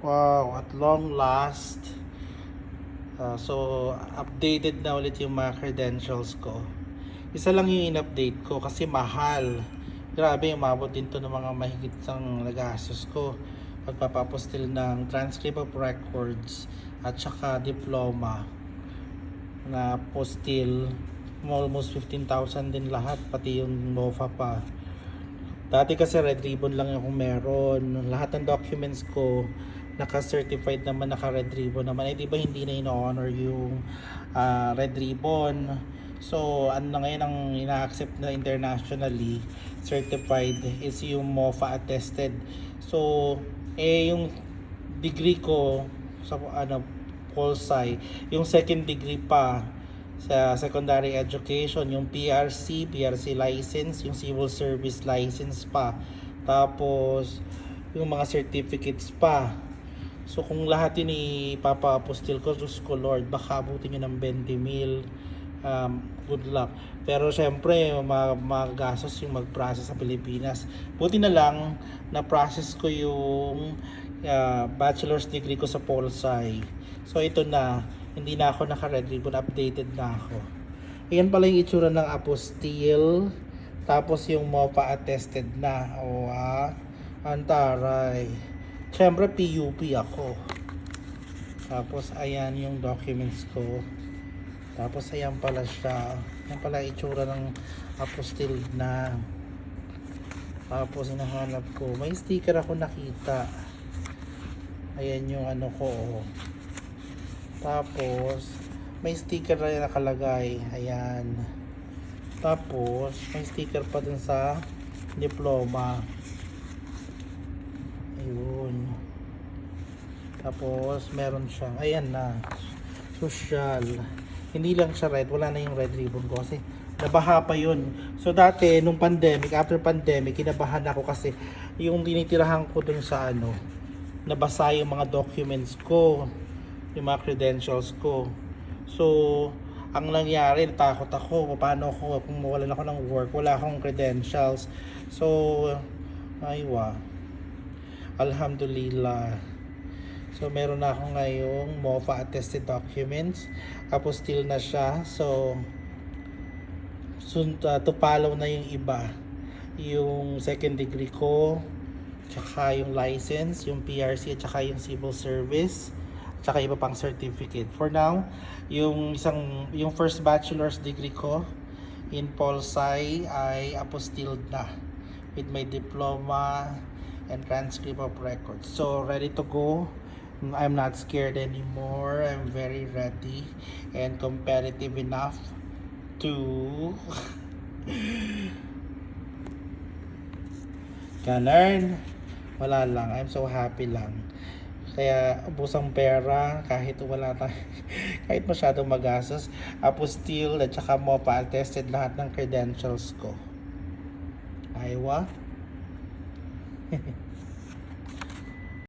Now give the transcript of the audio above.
Wow, at long last. So, updated na ulit yung mga credentials ko. Isa lang yung in-update ko kasi mahal. Grabe, umabot din to ng mga mahigit sang nagastos ko. Pagpapapostil ng transcript of records at saka diploma na postil. Almost 15,000 din lahat, pati yung MOFA pa. Dati kasi red ribbon lang yung meron. Lahat ng documents ko naka-certified naman, naka-red ribbon naman. Eh di ba hindi na ino-honor yung red ribbon? So, ano na ngayon ang ina-accept na internationally certified is yung MOFA attested. So, yung degree ko sa Polsci, yung second degree pa sa secondary education, yung PRC license, yung civil service license pa, tapos yung mga certificates pa. So kung lahat yun ipapa-apostil ko, Diyos ko Lord, baka abutin nyo ng 20,000. Good luck. Pero syempre magagastos yung mag-process sa Pilipinas. Buti na lang na process ko yung bachelor's degree ko sa Polsci. So ito na, hindi na ako naka-red ribbon, updated na ako. Ayan pala yung itsura ng apostille. Tapos yung MOPA attested na. O antaray. Siyempre PUP ako. Tapos ayan yung documents ko. Tapos ayan pala siya. Ayan pala itsura ng apostille na. Tapos hinahanap ko. May sticker ako nakita. Ayan yung ano ko. Tapos may sticker na nakalagay. Ayan. Tapos may sticker pa dun sa diploma. Ayun. Tapos meron siyang, ayan na, social. Hindi lang siya red, wala na yung red ribbon ko kasi nabaha pa yun. So dati nung pandemic, after pandemic, kinabahan ako kasi yung tinitirahan ko dun sa nabasa yung mga documents ko, yung mga credentials ko. So ang nangyari, natakot ako, paano ako kung mawalan ako ng work, wala akong credentials. So aywa, alhamdulillah. So meron na ako ngayong MOFA attested documents, apostille na siya. So soon to follow na yung iba, yung second degree ko, tsaka yung license, yung PRC, at tsaka yung civil service, tsaka iba pang certificate. For now, yung first bachelor's degree ko in Polsci ay apostilled na with my diploma and transcript of records. So ready to go. I'm not scared anymore. I'm very ready and competitive enough to learn. Wala lang. I'm so happy lang. Kaya ubos pera kahit wala kahit masyadong magastos. Apostille at saka MOPA attested lahat ng credentials ko. Aywa.